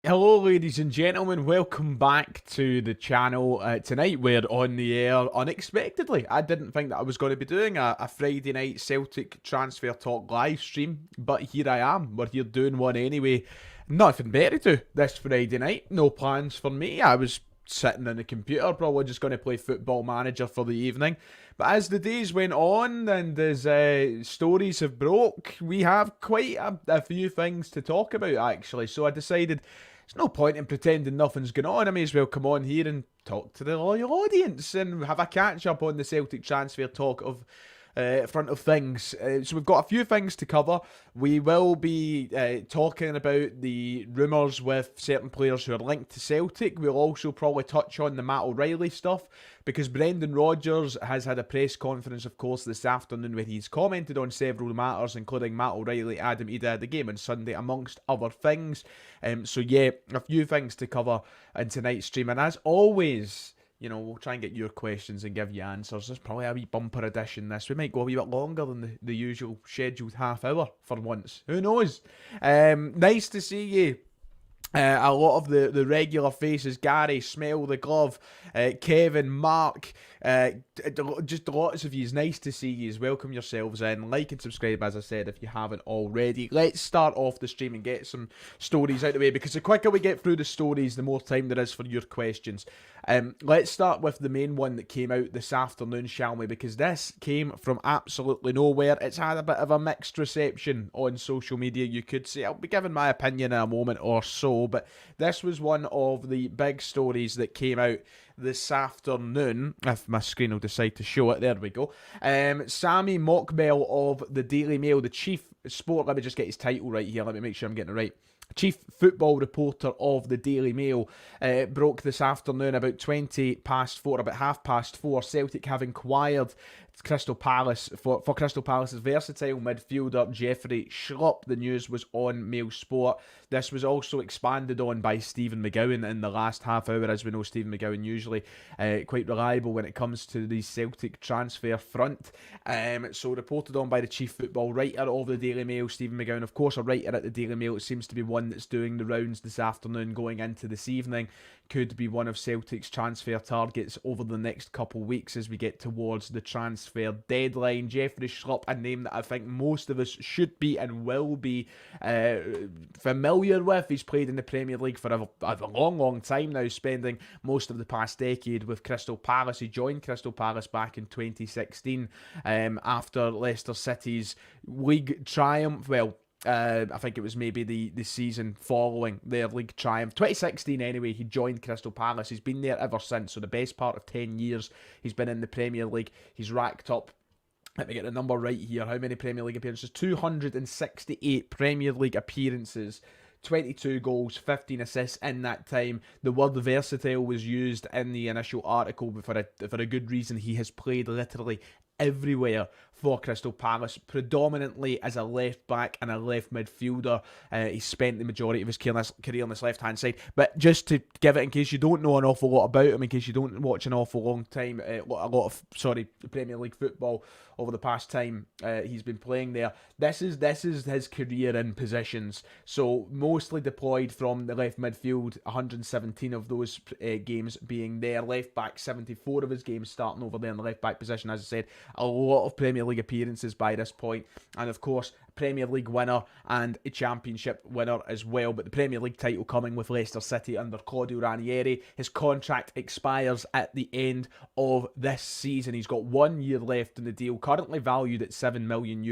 Hello ladies and gentlemen, welcome back to the channel. Tonight we're on the air unexpectedly. I didn't think that I was going to be doing a Friday night Celtic transfer talk live stream, but here I am. We're here doing one anyway. Nothing better to do this Friday night. No plans for me. I was sitting on the computer, probably just going to play Football Manager for the evening. But as the days went on and as stories have broke, we have quite a few things to talk about actually. So I decided there's no point in pretending nothing's going on. I may as well come on here and talk to the loyal audience and have a catch up on the Celtic transfer talk of front of things. So we've got a few things to cover. We will be talking about the rumours with certain players who are linked to Celtic. We'll also probably touch on the Matt O'Reilly stuff because Brendan Rodgers has had a press conference, of course, this afternoon where he's commented on several matters, including Matt O'Reilly, Adam Idah, the game on Sunday, amongst other things. So yeah, a few things to cover in tonight's stream. And as always, you know, we'll try and get your questions and give you answers. There's probably a wee bumper edition this. We might go a wee bit longer than the usual scheduled half hour for once. Who knows? Nice to see you. A lot of the regular faces, Gary, Smell the Glove, Kevin, Mark, just lots of yous. Nice to see yous. Welcome yourselves in. Like and subscribe, as I said, if you haven't already. Let's start off the stream and get some stories out of the way, because the quicker we get through the stories, the more time there is for your questions. Let's start with the main one that came out this afternoon, shall we? Because this came from absolutely nowhere. It's had a bit of a mixed reception on social media, you could say. I'll be giving my opinion in a moment or so, but this was one of the big stories that came out this afternoon, if my screen will decide to show it. There we go. Sammy Mockbell of the Daily Mail, the chief sport, let me just get his title right here, let me make sure I'm getting it right. Chief football reporter of the Daily Mail, broke this afternoon about 20 past 4, about half past 4, Celtic have inquired Crystal Palace for Crystal Palace's versatile midfielder Jeffrey Schlupp. The news was on Mail Sport. This was also expanded on by Stephen McGowan in the last half hour. As we know, Stephen McGowan usually quite reliable when it comes to the Celtic transfer front. So reported on by the chief football writer of the Daily Mail, Stephen McGowan, of course a writer at the Daily Mail. It seems to be one that's doing the rounds this afternoon going into this evening. Could be one of Celtic's transfer targets over the next couple weeks as we get towards the transfer deadline. Jeffrey Schlupp, a name that I think most of us should be and will be familiar with. He's played in the Premier League for a long time now, spending most of the past decade with Crystal Palace. He joined Crystal Palace back in 2016 after Leicester City's league triumph. Well, I think it was maybe the season following their league triumph. 2016 anyway, he joined Crystal Palace. He's been there ever since, so the best part of 10 years he's been in the Premier League. He's racked up, let me get the number right here, how many Premier League appearances? 268 Premier League appearances, 22 goals, 15 assists in that time. The word versatile was used in the initial article, but for a good reason. He has played literally everywhere for Crystal Palace, predominantly as a left back and a left midfielder. He spent the majority of his career on this left hand side. But just to give it, in case you don't know an awful lot about him, in case you don't watch an awful long time, a lot of Premier League football over the past time he's been playing there. This is his career in positions. So mostly deployed from the left midfield, 117 of those games being there. Left back, 74 of his games starting over there in the left back position. As I said, a lot of Premier League appearances by this point, and of course Premier League winner and a Championship winner as well, but the Premier League title coming with Leicester City under Claudio Ranieri. His contract expires at the end of this season. He's got 1 year left in the deal, currently valued at €7 million.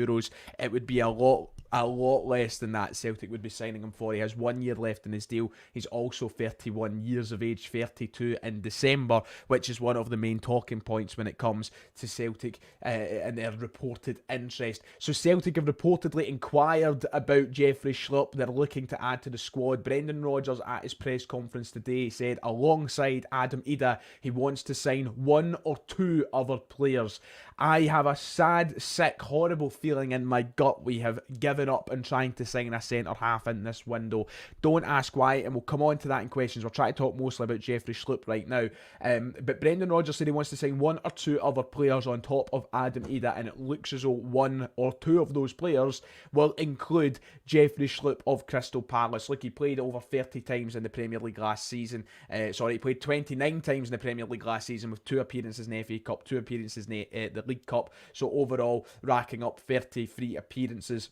It would be a lot less than that Celtic would be signing him for. He has 1 year left in his deal. He's also 31 years of age, 32 in December, which is one of the main talking points when it comes to Celtic and their reported interest. So Celtic have reportedly inquired about Jeffrey Schlupp. They're looking to add to the squad. Brendan Rodgers at his press conference today said alongside Adam Idah, he wants to sign one or two other players. I have a sad, sick, horrible feeling in my gut we have given firming up and trying to sign a centre-half in this window. Don't ask why, and we'll come on to that in questions. We'll try to talk mostly about Jeffrey Schlupp right now. But Brendan Rodgers said he wants to sign one or two other players on top of Adam Idah, and it looks as though one or two of those players will include Jeffrey Schlupp of Crystal Palace. Look, he played over 30 times in the Premier League last season. He played 29 times in the Premier League last season with 2 appearances in the FA Cup, 2 appearances in the League Cup. So overall, racking up 33 appearances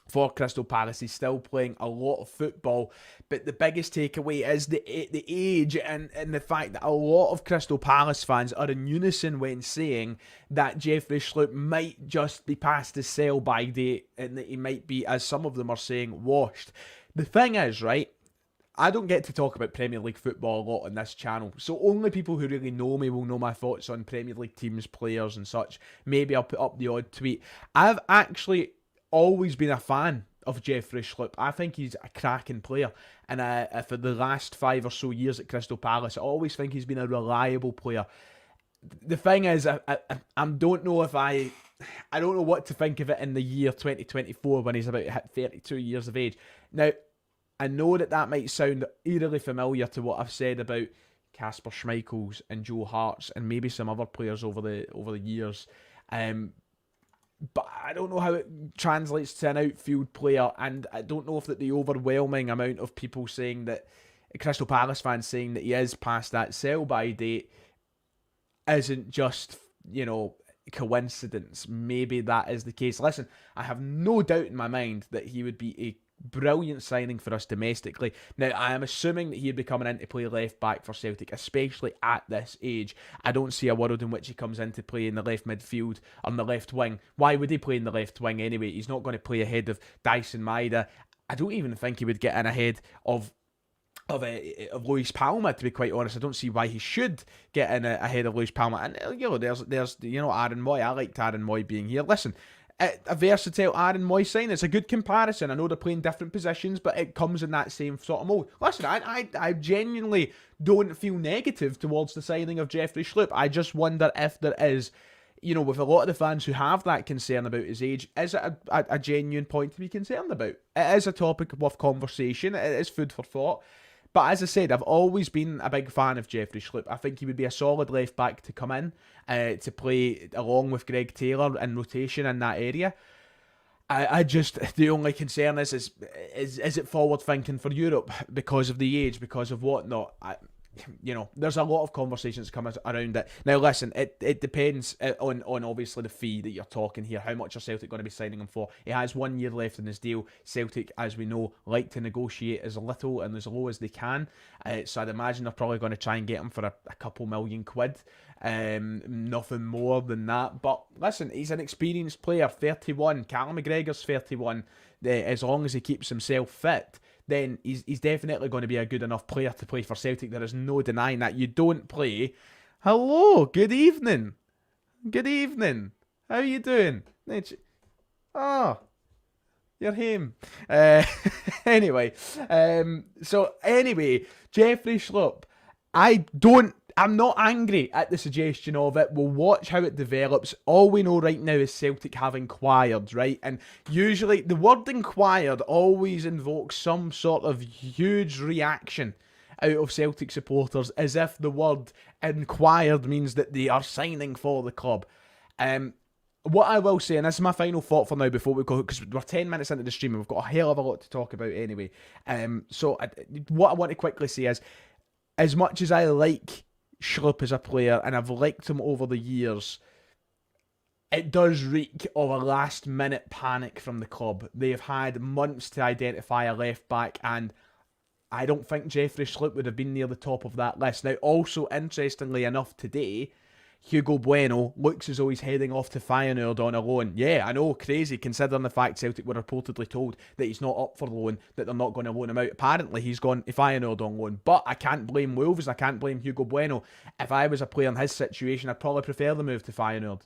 for Crystal Palace. He's still playing a lot of football, but the biggest takeaway is the age and the fact that a lot of Crystal Palace fans are in unison when saying that Jeffrey Schlupp might just be past his sell-by date and that he might be, as some of them are saying, washed. The thing is, right, I don't get to talk about Premier League football a lot on this channel, so only people who really know me will know my thoughts on Premier League teams, players and such. Maybe I'll put up the odd tweet. I've actually always been a fan of Jeffrey Schlupp. I think he's a cracking player, and for the last 5 or so years at Crystal Palace, I always think he's been a reliable player. The thing is, I don't know what to think of it in the year 2024 when he's about to hit 32 years of age. Now, I know that might sound eerily familiar to what I've said about Kasper Schmeichels and Joe Hart's and maybe some other players over the years. But I don't know how it translates to an outfield player, and I don't know if that the overwhelming amount of people saying that, Crystal Palace fans saying that he is past that sell-by date, isn't just, coincidence. Maybe that is the case. Listen, I have no doubt in my mind that he would be a brilliant signing for us domestically. Now, I am assuming that he'd be coming in to play left back for Celtic, especially at this age. I don't see a world in which he comes in to play in the left midfield on the left wing. Why would he play in the left wing anyway? He's not going to play ahead of Dyson Maeda. I don't even think he would get in ahead of Luis Palma, to be quite honest. I don't see why he should get in ahead of Luis Palma. And there's Aaron Moy. I liked Aaron Moy being here. Listen, a versatile Aaron Moy sign. It's a good comparison. I know they're playing different positions, but it comes in that same sort of mold. Listen, I genuinely don't feel negative towards the signing of Jeffrey Schlupp. I just wonder if there is, with a lot of the fans who have that concern about his age, is it a genuine point to be concerned about? It is a topic of conversation. It is food for thought. But as I said, I've always been a big fan of Jeffrey Schlupp. I think he would be a solid left back to come in to play along with Greg Taylor in rotation in that area. The only concern is it forward thinking for Europe because of the age, because of whatnot. There's a lot of conversations coming around it. Now, listen, it depends on obviously the fee that you're talking here. How much are Celtic going to be signing him for? He has 1 year left in his deal. Celtic, as we know, like to negotiate as little and as low as they can. So I'd imagine they're probably going to try and get him for a couple million quid. Nothing more than that. But listen, he's an experienced player, 31. Callum McGregor's 31. As long as he keeps himself fit, then he's definitely going to be a good enough player to play for Celtic. There is no denying that. You don't play, hello, good evening. Good evening. How are you doing? Oh, you're home. Anyway, Jeffrey Schlupp, I'm not angry at the suggestion of it. We'll watch how it develops. All we know right now is Celtic have inquired, right? And usually the word inquired always invokes some sort of huge reaction out of Celtic supporters, as if the word inquired means that they are signing for the club. What I will say, and this is my final thought for now before we go, because we're 10 minutes into the stream and we've got a hell of a lot to talk about anyway. What I want to quickly say is, as much as I like Schlupp as a player, and I've liked him over the years, it does reek of a last-minute panic from the club. They've had months to identify a left-back, and I don't think Jeffrey Schlupp would have been near the top of that list. Now, also, interestingly enough, today, Hugo Bueno looks as though he's heading off to Feyenoord on a loan. Yeah, I know, crazy, considering the fact Celtic were reportedly told that he's not up for loan, that they're not going to loan him out. Apparently, he's gone to Feyenoord on loan. But I can't blame Wolves, I can't blame Hugo Bueno. If I was a player in his situation, I'd probably prefer the move to Feyenoord.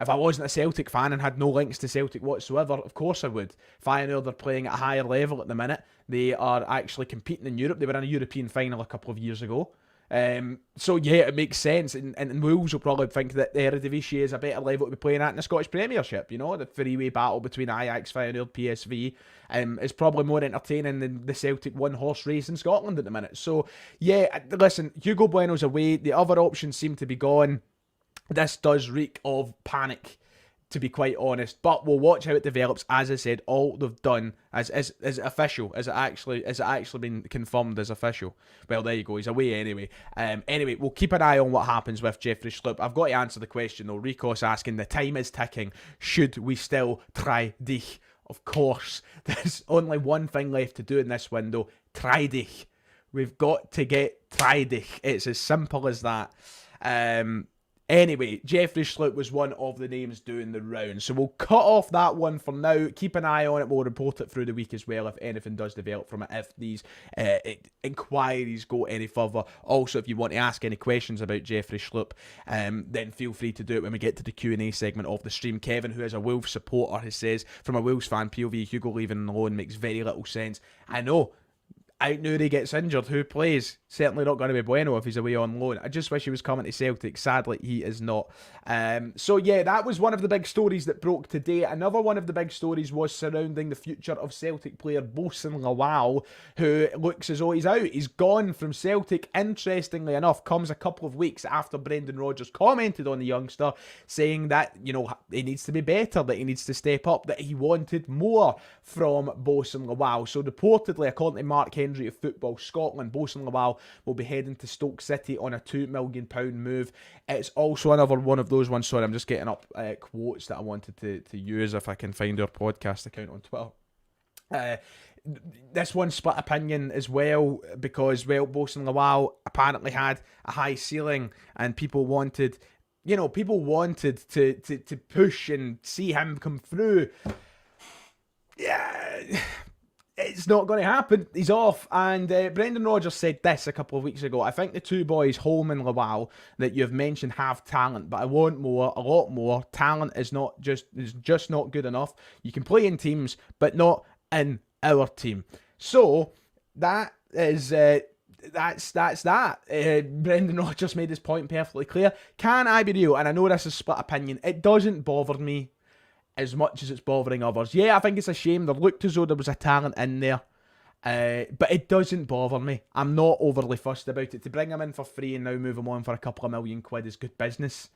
If I wasn't a Celtic fan and had no links to Celtic whatsoever, of course I would. Feyenoord are playing at a higher level at the minute. They are actually competing in Europe. They were in a European final a couple of years ago. So yeah, it makes sense, and Wolves will probably think that the Eredivisie is a better level to be playing at in the Scottish Premiership. You know, the three-way battle between Ajax, Feyenoord, PSV is probably more entertaining than the Celtic one-horse race in Scotland at the minute. So yeah, listen, Hugo Bueno's away. The other options seem to be gone. This does reek of panic, to be quite honest, but we'll watch how it develops. As I said, all they've done is official. Is it actually been confirmed as official? Well, there you go. He's away anyway. Anyway, we'll keep an eye on what happens with Jeffrey Schlupp. I've got to answer the question though. Rico's asking, the time is ticking. Should we still try dich? Of course. There's only one thing left to do in this window. Try dich. We've got to get try dich. It's as simple as that. Anyway, Jeffrey Schlupp was one of the names doing the round. So we'll cut off that one for now. Keep an eye on it. We'll report it through the week as well if anything does develop from it, if these inquiries go any further. Also, if you want to ask any questions about Jeffrey Schlupp, then feel free to do it when we get to the Q&A segment of the stream. Kevin, who is a Wolves supporter, who says, from a Wolves fan POV, Hugo leaving alone makes very little sense. I know. Out Nuri gets injured, who plays? Certainly not going to be Bueno if he's away on loan. I just wish he was coming to Celtic. Sadly, he is not. So yeah, that was one of the big stories that broke today. Another one of the big stories was surrounding the future of Celtic player Bosun Lawal, who looks as though he's out. He's gone from Celtic. Interestingly enough, comes a couple of weeks after Brendan Rodgers commented on the youngster, saying that, you know, he needs to be better, that he needs to step up, that he wanted more from Bosun Lawal. So reportedly, according to Mark Henry of Football Scotland, Bosun Lawal will be heading to Stoke City on a £2 million move. It's also another one of those ones. Sorry, I'm just getting up quotes that I wanted to use if I can find our podcast account on Twitter. This one split opinion as well, because, well, Bosun Lawal apparently had a high ceiling and people wanted to push and see him come through. Yeah, it's not going to happen. He's off. And Brendan Rodgers said this a couple of weeks ago. I think the two boys, Holm and Lawal, that you've mentioned have talent, but I want more, a lot more. Talent is just not good enough. You can play in teams, but not in our team. So that is that's that. Brendan Rodgers made his point perfectly clear. Can I be real? And I know this is split opinion. It doesn't bother me as much as it's bothering others. Yeah, I think it's a shame. There looked as though there was a talent in there. But it doesn't bother me. I'm not overly fussed about it. To bring him in for free and now move him on for a couple of million quid is good business.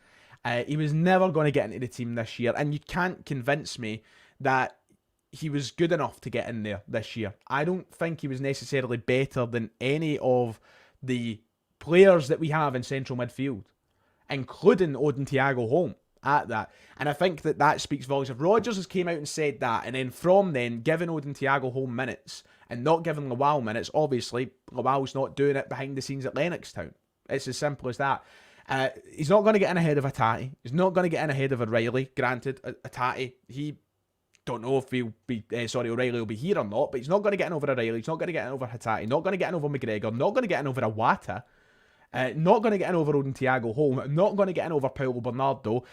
He was never going to get into the team this year. And you can't convince me that he was good enough to get in there this year. I don't think he was necessarily better than any of the players that we have in central midfield, including Odin Thiago Holm at that. And I think that speaks volumes. If Rodgers has came out and said that, and then from then given Odin Thiago Holm minutes and not giving Lawal minutes, obviously Lawal's not doing it behind the scenes at Lennoxtown. It's as simple as that. He's not going to get in ahead of Hatate. He's not going to get in ahead of O'Reilly. Granted, Hatate, he don't know if O'Reilly will be here or not, but he's not going to get in over O'Reilly. He's not going to get in over Hatate. Not going to get in over McGregor. Not going to get in over Iwata. Not going to get in over Odin Thiago Holm. Not going to get in over Paulo Bernardo.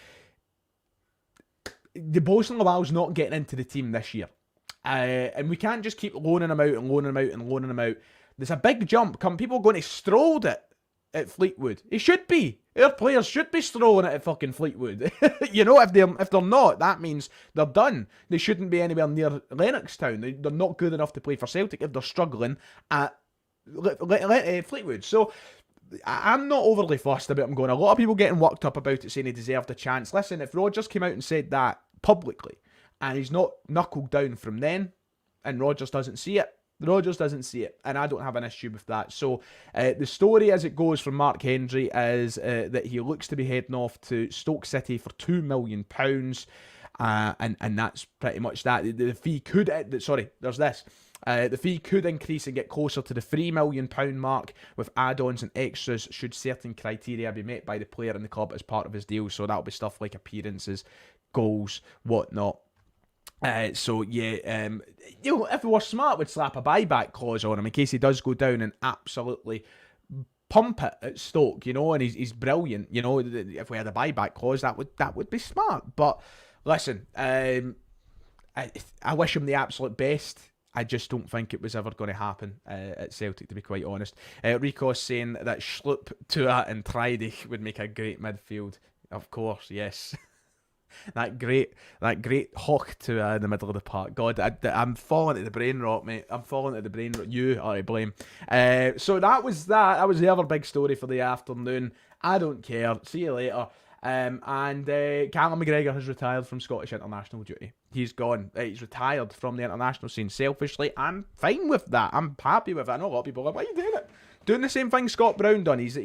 The Bosun Lawal's not getting into the team this year. And we can't just keep loaning him out and loaning him out and loaning him out. There's a big jump. People going to stroll it at Fleetwood. It should be. Our players should be strolling it at fucking Fleetwood. You know, if they're not, that means they're done. They shouldn't be anywhere near Lennoxtown. They're not good enough to play for Celtic if they're struggling at Fleetwood. So I'm not overly fussed about him going. A lot of people getting worked up about it, saying he deserved a chance. Listen, if Rodgers came out and said that publicly, and he's not knuckled down from then, and Rodgers doesn't see it, and I don't have an issue with that. So the story as it goes from Mark Henry is that he looks to be heading off to Stoke City for £2 million. And that's pretty much that. The fee could... there's this. The fee could increase and get closer to the £3 million mark with add-ons and extras should certain criteria be met by the player and the club as part of his deal. So that'll be stuff like appearances, goals, whatnot. If we were smart, we'd slap a buyback clause on him in case he does go down and absolutely pump it at Stoke, you know, and he's brilliant, you know. If we had a buyback clause, that would be smart. But listen, I wish him the absolute best. I just don't think it was ever going to happen at Celtic, to be quite honest. Rico's saying that Schlupp, Tua and Tridich would make a great midfield. Of course, yes. that great hawk to in the middle of the park. God, I'm falling to the brain rot, mate. I'm falling to the brain rot. You are to blame. So that was that. That was the other big story for the afternoon. I don't care. See you later. And Callum McGregor has retired from Scottish international duty. He's gone. He's retired from the international scene. Selfishly, I'm fine with that. I'm happy with it. I know a lot of people are like, why are you doing it? Doing the same thing Scott Brown done. He's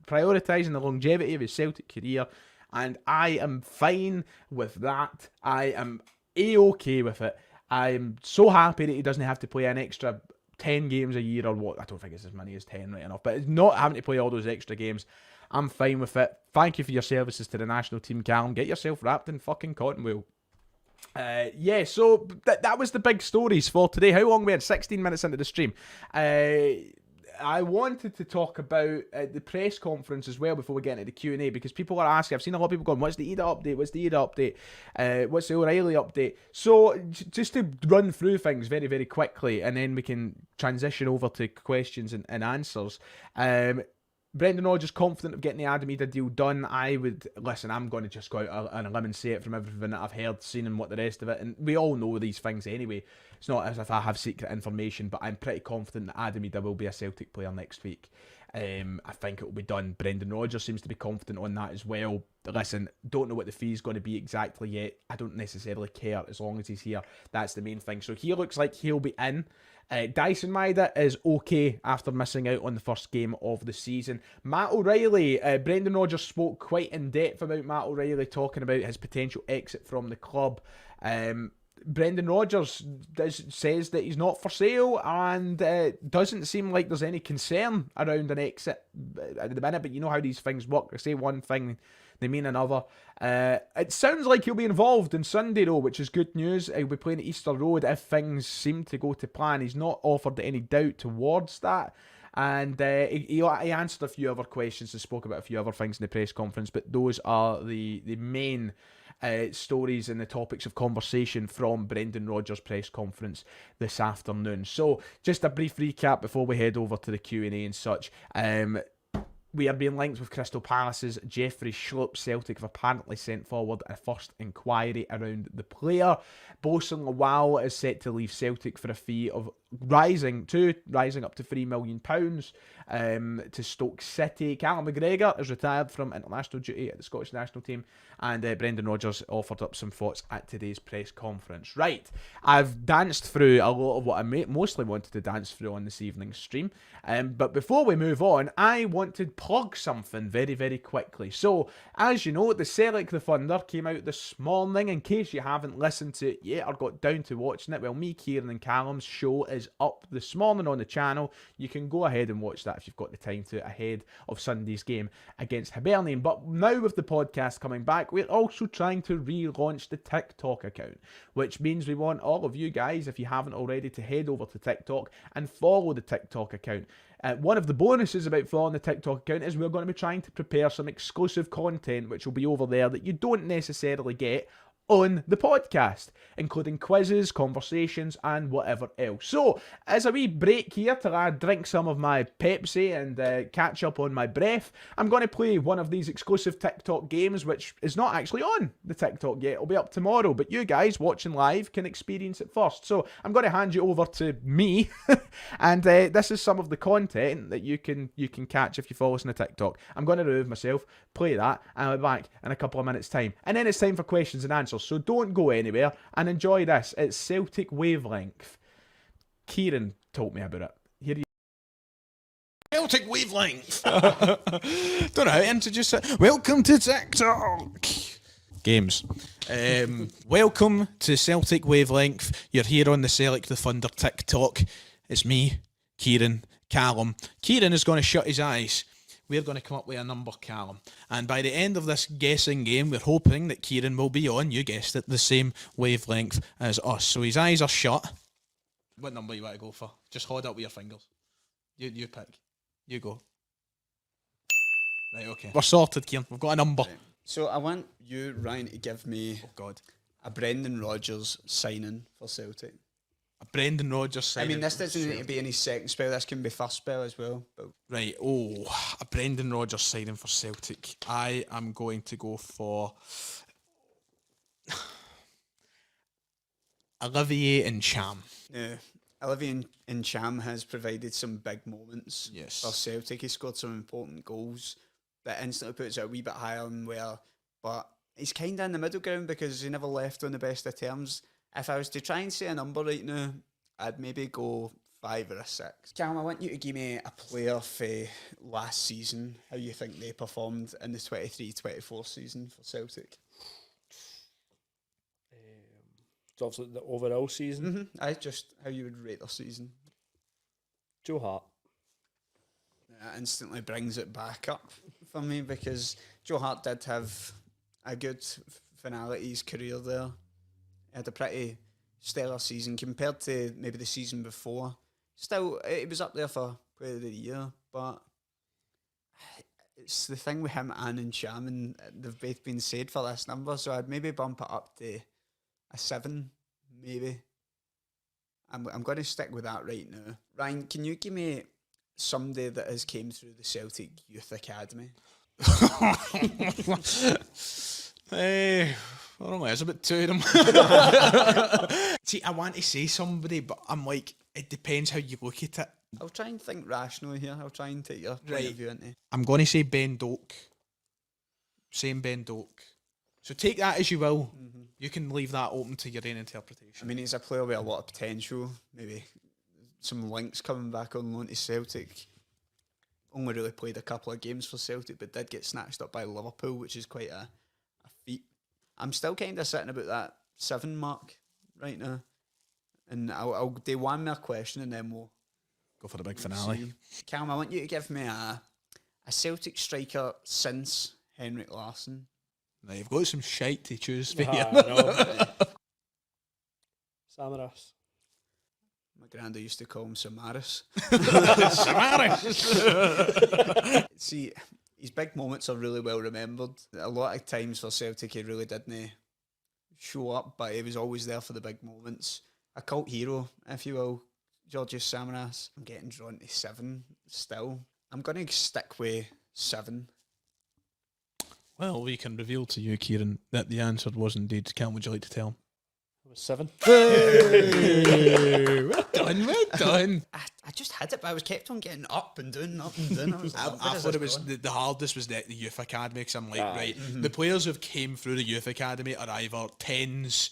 prioritising the longevity of his Celtic career, and I am fine with that. I am A-okay with it. I'm so happy that he doesn't have to play an extra 10 games a year or what. I don't think it's as many as 10 right enough, but it's not having to play all those extra games. I'm fine with it. Thank you for your services to the national team, Callum. Get yourself wrapped in fucking cotton wool. Yeah, so that was the big stories for today. How long we had? 16 minutes into the stream. I wanted to talk about the press conference as well before we get into the Q&A, because people are asking. I've seen a lot of people going, what's the Idah update? What's the Idah update? What's the O'Reilly update? So just to run through things very, very quickly, and then we can transition over to questions and answers. Brendan Rodgers confident of getting the Adam Idah deal done. I'm going to just go out on a limb and say it from everything that I've heard, seen, and what the rest of it. And we all know these things anyway. It's not as if I have secret information, but I'm pretty confident that Adam Idah will be a Celtic player next week. I think it will be done. Brendan Rodgers seems to be confident on that as well. Listen, don't know what the fee is going to be exactly yet. I don't necessarily care as long as he's here. That's the main thing. So he looks like he'll be in. Dyson Maeda is okay after missing out on the first game of the season. Matt O'Reilly, Brendan Rodgers spoke quite in depth about Matt O'Reilly, talking about his potential exit from the club. Brendan Rodgers says that he's not for sale, and doesn't seem like there's any concern around an exit at the minute, but you know how these things work. I say one thing, they mean another. It sounds like he'll be involved on Sunday though, which is good news. He'll be playing at Easter Road if things seem to go to plan. He's not offered any doubt towards that. And he answered a few other questions and spoke about a few other things in the press conference, but those are the main stories and the topics of conversation from Brendan Rodgers' press conference this afternoon. So just a brief recap before we head over to the Q&A and such. We are being linked with Crystal Palace's Jeffrey Schlupp. Celtic have apparently sent forward a first inquiry around the player. Bosun Lawal is set to leave Celtic for a fee of rising up to £3 million to Stoke City. Callum McGregor is retired from international duty at the Scottish national team, and Brendan Rodgers offered up some thoughts at today's press conference. Right, I've danced through a lot of what I mostly wanted to dance through on this evening's stream, but before we move on, I want to plug something very, very quickly. So, as you know, the Celtic the Thunder came out this morning. In case you haven't listened to it yet or got down to watching it, well, me, Kieran and Callum's show is up this morning on the channel. You can go ahead and watch that if you've got the time to, ahead of Sunday's game against Hibernian. But now with the podcast coming back, we're also trying to relaunch the TikTok account, which means we want all of you guys, if you haven't already, to head over to TikTok and follow the TikTok account. One of the bonuses about following the TikTok account is we're going to be trying to prepare some exclusive content which will be over there that you don't necessarily get on the podcast, including quizzes, conversations, and whatever else. So, as a wee break here till I drink some of my Pepsi and catch up on my breath, I'm going to play one of these exclusive TikTok games, which is not actually on the TikTok yet. It'll be up tomorrow, but you guys watching live can experience it first. So, I'm going to hand you over to me, and this is some of the content that you can catch if you follow us on the TikTok. I'm going to remove myself, play that, and I'll be back in a couple of minutes' time. And then it's time for questions and answers. So don't go anywhere and enjoy this. It's Celtic Wavelength. Kieran told me about it. Here you Celtic Wavelength. Don't know how to introduce it. Welcome to TikTok. Games. Welcome to Celtic Wavelength. You're here on the Celtic the Thunder TikTok. It's me, Kieran, Callum. Kieran is going to shut his eyes. We're going to come up with a number, Callum. And by the end of this guessing game, we're hoping that Kieran will be on, you guessed it, the same wavelength as us. So his eyes are shut. What number you want to go for? Just hold up with your fingers. You pick. You go. Right, okay. We're sorted, Kieran. We've got a number. Right. So I want you, Ryan, to give me oh God, a Brendan Rodgers signing for Celtic. A Brendan Rodgers I signing. mean, this doesn't need to be any second spell. This can be first spell as well. But Right, a Brendan Rodgers signing for Celtic. I am going to go for Olivier and Cham. yeah, Olivier Cham has provided some big moments Yes. for Celtic. He scored some important goals that instantly puts it a wee bit higher than where, but he's kind of in the middle ground because he never left on the best of terms. If I was to try and say a number right now, I'd maybe go 5 or a 6. Cam, I want you to give me a player for last season, how you think they performed in the 23-24 season for Celtic. So obviously the overall season. I just how you would rate their season. Joe Hart. That instantly brings it back up for me because Joe Hart did have a good finale to his career there. He had a pretty stellar season compared to maybe the season before. Still, it was up there for Player of the Year, but it's the thing with him and Cham, and they've both been said for this number, so I'd maybe bump it up to a 7, maybe. I'm going to stick with that right now. Ryan, can you give me somebody that has came through the Celtic Youth Academy? I don't know, there's about 2 of them. See, I want to say somebody, but I'm like, it depends how you look at it. I'll try and think rationally here. I'll try and take your point of view into it. I'm going to say Ben Doak. Same Ben Doak. So take that as you will. You can leave that open to your own interpretation. I mean, he's a player with a lot of potential. Maybe some links coming back on loan to Celtic. Only really played a couple of games for Celtic, but did get snatched up by Liverpool, which is quite a feat. I'm still kind of sitting about that 7 mark right now. And I'll do one more question and then we'll go for the big finale. See. Cam, I want you to give me a Celtic striker since Henrik Larsson. Now, you've got some shite to choose for here. Samaras. My granda used to call him Samaras. Samaras! See, his big moments are really well remembered. A lot of times for Celtic, he really didn't show up, but he was always there for the big moments. A cult hero, if you will, Georgios Samaras. I'm getting drawn to 7 still. I'm going to stick with 7. Well, we can reveal to you, Kieran, that the answer was indeed. Cam, would you like to tell him? It was 7. Hey, well done. I just had it, but I was kept on getting up and down. I was like, I thought it was the hardest was the youth academy, because I'm like, the players who've came through the youth academy are either 10s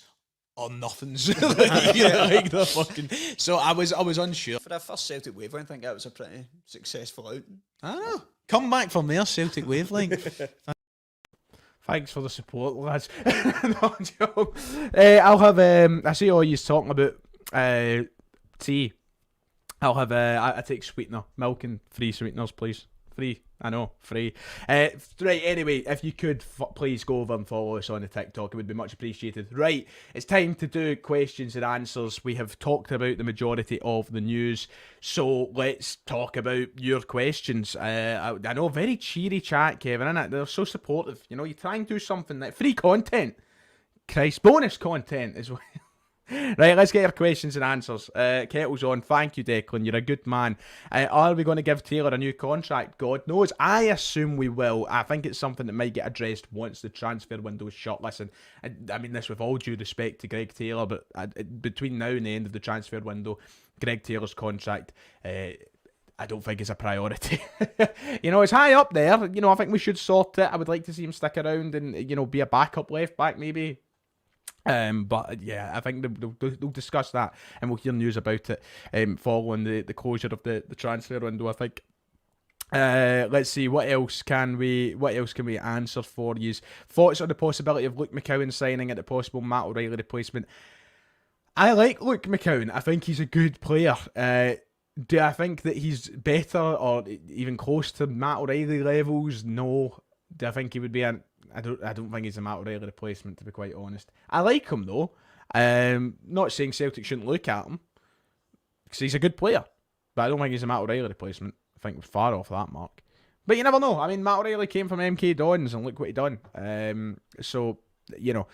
or nothings. like the fucking. So I was unsure. For a first Celtic wavelength, I think that was a pretty successful outing. I know. Come back from there, Celtic wavelength. Thanks for the support, lads. No joke. I'll have. I see all you talking about tea. I'll have. I take sweetener, milk and free sweeteners, please. Free. I know, free. Right. Anyway, if you could please go over and follow us on the TikTok, it would be much appreciated. Right. It's time to do questions and answers. We have talked about the majority of the news, so let's talk about your questions. I know, very cheery chat, Kevin, innit? They're so supportive. You know, you try and do something like free content. Christ, bonus content as well. Right, let's get our questions and answers. Kettle's on. Thank you, Declan. You're a good man. Are we going to give Taylor a new contract? God knows. I assume we will. I think it's something that might get addressed once the transfer window is shut. Listen, I mean this with all due respect to Greg Taylor, but between now and the end of the transfer window, Greg Taylor's contract, I don't think it's a priority. You know, it's high up there. You know, I think we should sort it. I would like to see him stick around and, you know, be a backup left back maybe. But yeah, I think they'll discuss that and we'll hear news about it following the closure of the transfer window, I think. Let's see, what else can we answer for you? Thoughts on the possibility of Luke McCowan signing at the possible Matt O'Reilly replacement? I like Luke McCowan. I think he's a good player. Do I think that he's better or even close to Matt O'Reilly levels? No. Do I think he would be I don't think he's a Matt O'Reilly replacement, to be quite honest. I like him though. Not saying Celtic shouldn't look at him, because he's a good player, but I don't think he's a Matt O'Reilly replacement. I think we're far off that mark. But you never know. I mean, Matt O'Reilly came from MK Dons and look what he done. So you know.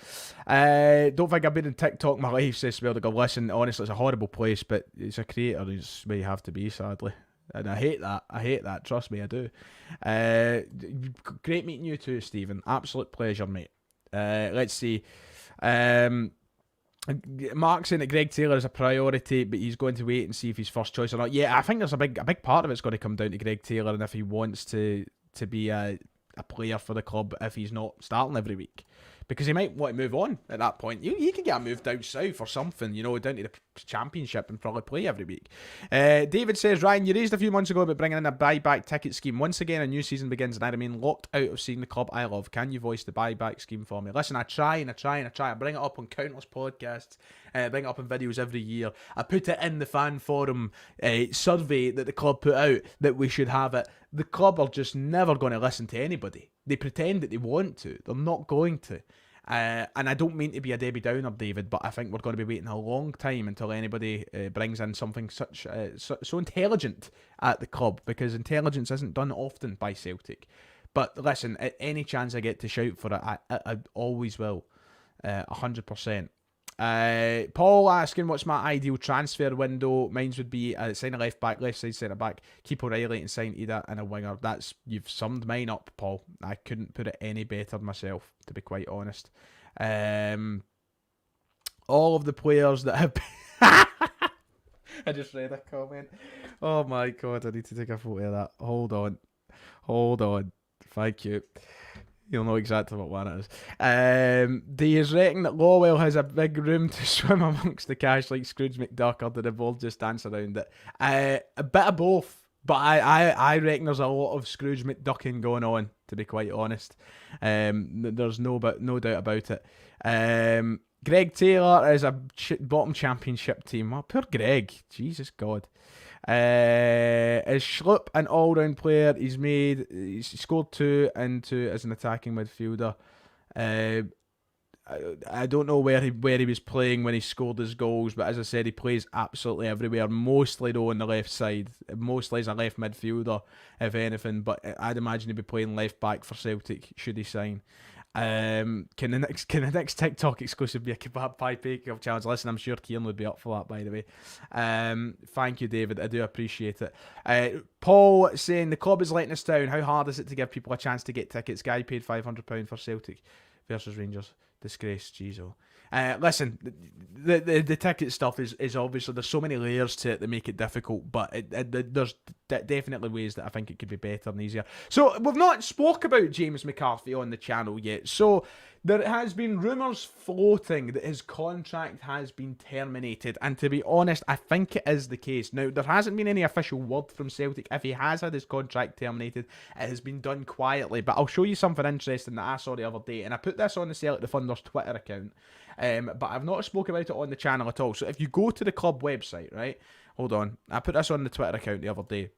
Don't think I've been in TikTok my life, says Smeldiger. Listen, honestly, it's a horrible place, but it's a creator. It's where you have to be, sadly. And I hate that. Trust me, I do. Great meeting you too, Stephen. Absolute pleasure, mate. Let's see. Mark saying that Greg Taylor is a priority, but he's going to wait and see if he's first choice or not. Yeah, I think there's a big part of it's going to come down to Greg Taylor and if he wants to be a player for the club if he's not starting every week. Because he might want to move on at that point. You can get a move down south or something, down to the Championship and probably play every week. David says, Ryan, you raised a few months ago about bringing in a buyback ticket scheme. Once again, a new season begins and I remain locked out of seeing the club I love. Can you voice the buyback scheme for me? Listen, I try. I bring it up on countless podcasts. Bring it up in videos every year. I put it in the fan forum survey that the club put out that we should have it. The club are just never going to listen to anybody. They pretend that they want to. They're not going to. And I don't mean to be a Debbie Downer, David, but I think we're going to be waiting a long time until anybody brings in something so intelligent at the club, because intelligence isn't done often by Celtic. But listen, at any chance I get to shout for it, I always will. 100%. Paul asking what's my ideal transfer window. Mine would be sign a left side centre back, keep O'Reilly and sign Idah and a winger. You've summed mine up, Paul. I couldn't put it any better myself, to be quite honest. All of the players that have been I just read a comment. Oh my god, I need to take a photo of that. Hold on. Thank you. You'll know exactly what one it is. Do you reckon that Lawal has a big room to swim amongst the cash like Scrooge McDuck, or did the ball just dance around it? A bit of both, but I reckon there's a lot of Scrooge McDucking going on, to be quite honest. There's no doubt about it. Greg Taylor is a bottom Championship team. Oh, poor Greg. Jesus God. Is Schlupp an all-round player? He's scored 2 as an attacking midfielder. I don't know where he was playing when he scored his goals, but as I said, he plays absolutely everywhere. Mostly though on the left side, mostly as a left midfielder, if anything. But I'd imagine he'd be playing left back for Celtic should he sign. Can the next TikTok exclusive be a kebab pie bake-off challenge? Listen, I'm sure Kieran would be up for that, by the way. Thank you, David. I do appreciate it. Paul saying the club is letting us down. How hard is it to give people a chance to get tickets? Guy paid £500 for Celtic versus Rangers. Disgrace, jeez. Listen, the ticket stuff is obviously, there's so many layers to it that make it difficult, but there's definitely ways that I think it could be better and easier. So we've not spoke about James McCarthy on the channel yet. So there has been rumours floating that his contract has been terminated, and to be honest, I think it is the case. Now, there hasn't been any official word from Celtic if he has had his contract terminated. It has been done quietly, but I'll show you something interesting that I saw the other day, and I put this on the Celtic the Funders Twitter account. But I've not spoke about it on the channel at all. So if you go to the club website, right? Hold on. I put this on the Twitter account the other day.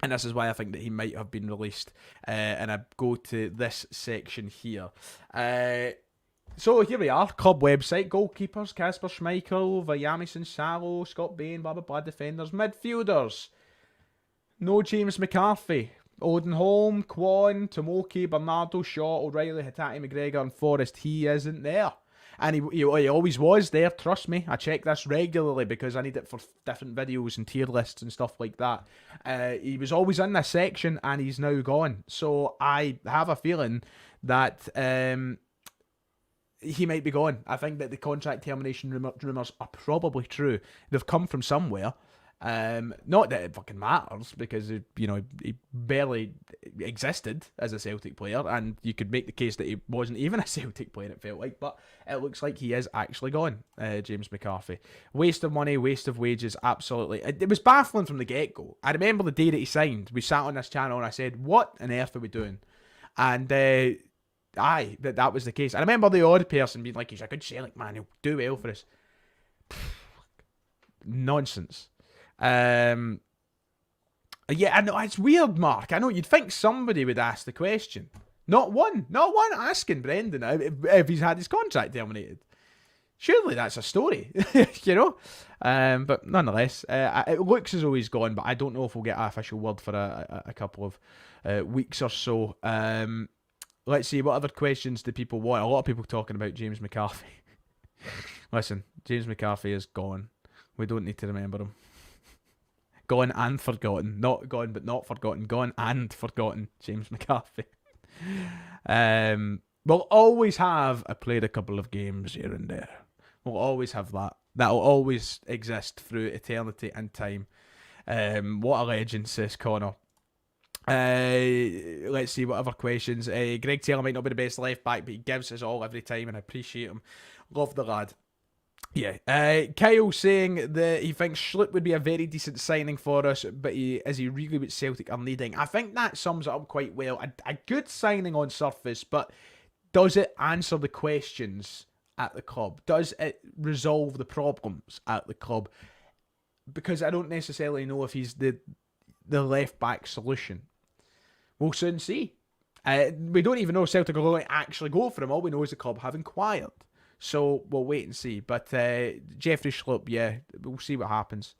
And this is why I think that he might have been released. And I go to this section here. So here we are. Club website. Goalkeepers. Kasper Schmeichel. Vajamison Salo. Scott Bain. Blah, blah, blah. Defenders. Midfielders. No James McCarthy. Odin Holm. Kwon. Tomoki. Bernardo. Shaw. O'Reilly. Hatate McGregor. And Forrest. He isn't there. And he always was there, trust me. I check this regularly because I need it for different videos and tier lists and stuff like that. He was always in this section and he's now gone. So I have a feeling that he might be gone. I think that the contract termination rumours are probably true. They've come from somewhere. Not that it fucking matters, because he barely existed as a Celtic player, and you could make the case that he wasn't even a Celtic player, it felt like, but it looks like he is actually gone. James McCarthy, waste of money, waste of wages, absolutely. It was baffling from the get-go. I remember the day that he signed, we sat on this channel and I said, what on earth are we doing? And that was the case. I remember the odd person being like, he's a good Celtic man, he'll do well for us. Nonsense. Yeah, I know, it's weird, Mark. I know, you'd think somebody would ask the question. Not one asking Brendan if he's had his contract terminated. Surely that's a story, But nonetheless, it looks as though he's gone, but I don't know if we'll get an official word for a couple of weeks or so. let's see, what other questions do people want? A lot of people talking about James McCarthy. Listen, James McCarthy is gone. We don't need to remember him. Gone and forgotten. Not gone, but not forgotten. Gone and forgotten. James McCarthy. We'll always have played a couple of games here and there. We'll always have that. That'll always exist through eternity and time. What a legend, says Connor. Let's see what other questions. Greg Taylor might not be the best left back, but he gives us all every time, and I appreciate him. Love the lad. Yeah. Kyle saying that he thinks Schlupp would be a very decent signing for us, but is he really what Celtic are needing? I think that sums it up quite well. A good signing on surface, but does it answer the questions at the club? Does it resolve the problems at the club? Because I don't necessarily know if he's the left back solution. We'll soon see. We don't even know if Celtic are going to actually go for him. All we know is the club have inquired. So we'll wait and see. But Jeffrey Schlupp, yeah, we'll see what happens.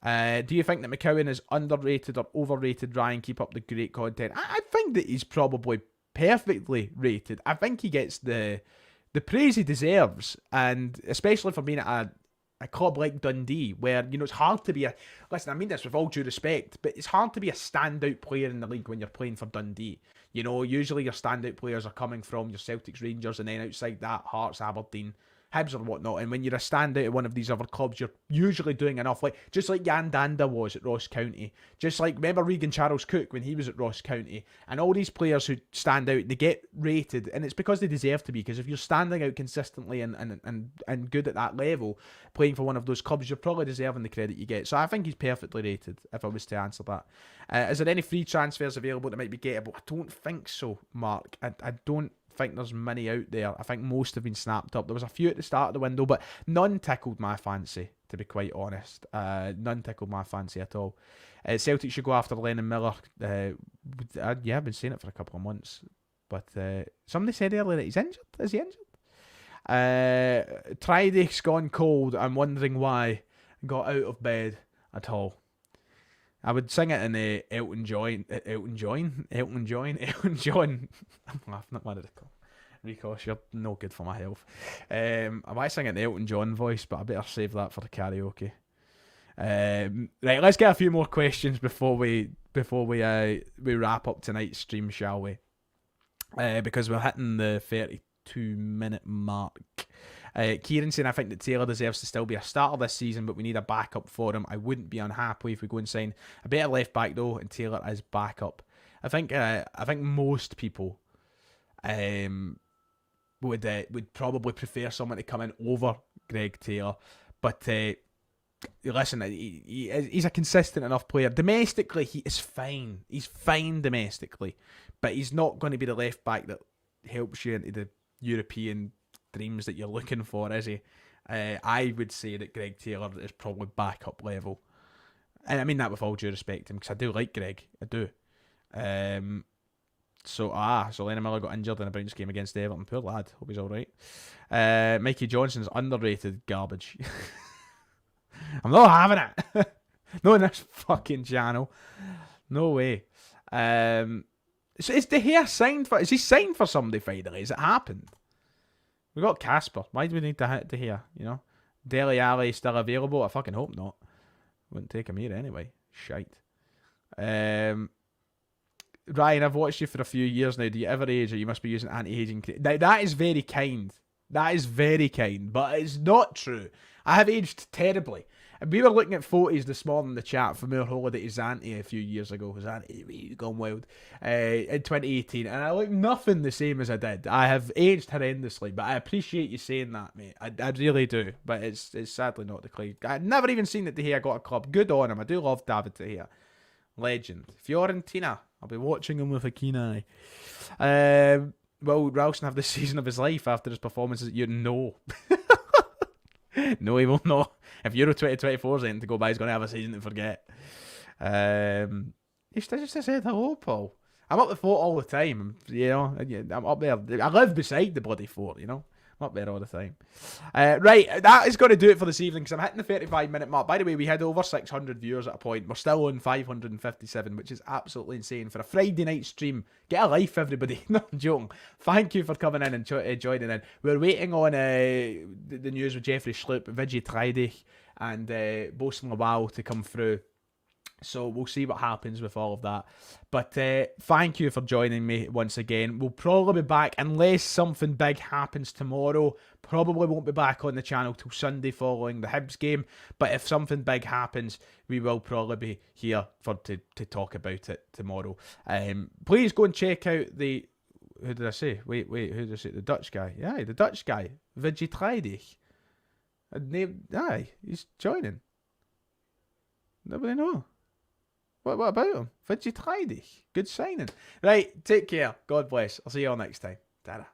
Do you think that McCowan is underrated or overrated? Ryan, keep up the great content. I think that he's probably perfectly rated. I think he gets the praise he deserves, and especially for being at a club like Dundee, where, you know, it's hard to be a... Listen, I mean this with all due respect, but it's hard to be a standout player in the league when you're playing for Dundee. You know, usually your standout players are coming from your Celtics, Rangers, and then outside that, Hearts, Aberdeen, Hibs or whatnot. And when you're a standout at one of these other clubs, you're usually doing enough. Like, just like Jan Danda was at Ross County. Just like, remember Regan Charles Cook when he was at Ross County. And all these players who stand out, they get rated. And it's because they deserve to be. Because if you're standing out consistently and good at that level, playing for one of those clubs, you're probably deserving the credit you get. So I think he's perfectly rated, if I was to answer that. Is there any free transfers available that might be gettable? I don't think so, Mark. I don't think there's many out there. I think most have been snapped up. There was a few at the start of the window, but none tickled my fancy, to be quite honest. None tickled my fancy at all. Celtic should go after Lennon Miller. I've been saying it for a couple of months, but somebody said earlier that he's injured. Is he injured? Triday's gone cold. I'm wondering why. Got out of bed at all. I would sing it in Elton John. I'm laughing at my Ricos, you're no good for my health. I might sing it in the Elton John voice, but I better save that for the karaoke. Right, let's get a few more questions before we wrap up tonight's stream, shall we? Because we're hitting the 32-minute mark. Kieran saying, I think that Taylor deserves to still be a starter this season, but we need a backup for him. I wouldn't be unhappy if we go and sign a better left back though, and Taylor as backup. I think most people would probably prefer someone to come in over Greg Taylor, but listen, he's a consistent enough player. Domestically, he is fine. He's fine domestically, but he's not going to be the left back that helps you into the European dreams that you're looking for, is he? I would say that Greg Taylor is probably backup level, and I mean that with all due respect to him, because I do like Greg, I do. So Lennon Miller got injured in a Browns game against Everton. Poor lad, hope he's alright. Mikey Johnson's underrated garbage. I'm not having it. Not in this fucking channel. No way. So is De Gea signed for? Is he signed for somebody finally? Has it happened? We got Casper. Why do we need to hit De Gea? You know, Dele Alli still available? I fucking hope not. Wouldn't take him here anyway. Shite. Ryan, I've watched you for a few years now. Do you ever age, or you must be using anti-aging cream? Now, that is very kind. That is very kind, but it's not true. I have aged terribly. And we were looking at photos this morning in the chat from our holiday to Zante a few years ago. Zante, gone wild, in 2018, and I look nothing the same as I did. I have aged horrendously, but I appreciate you saying that, mate. I really do, but it's sadly not the case. I've never even seen that De Gea got a club. Good on him. I do love David De Gea. Legend. Fiorentina. I'll be watching him with a keen eye. Will Ralston have the season of his life after his performances? You know. No, he will not. If Euro 2024 is anything to go by, he's going to have a season to forget. He just said hello, Paul. I'm up the fort all the time. You know, I'm up there. I live beside the bloody fort, you know. I'm up there all the time. Right, that is going to do it for this evening because I'm hitting the 35-minute mark. By the way, we had over 600 viewers at a point. We're still on 557, which is absolutely insane for a Friday night stream. Get a life, everybody. No, I'm joking. Thank you for coming in and joining in. We're waiting on the news with Jeffrey Schlupp, Vigi Treidig, and Bosun Lawal to come through. So we'll see what happens with all of that. But thank you for joining me once again. We'll probably be back unless something big happens tomorrow. Probably won't be back on the channel till Sunday following the Hibs game. But if something big happens, we will probably be here to talk about it tomorrow. Please go and check out the... Who did I say? Wait, who did I say? The Dutch guy. Yeah, the Dutch guy. Vigi Treidig. Aye, he's joining. Nobody know. What about him? Vigi Treidig. Good signing. Right, take care. God bless. I'll see you all next time. Ta-da.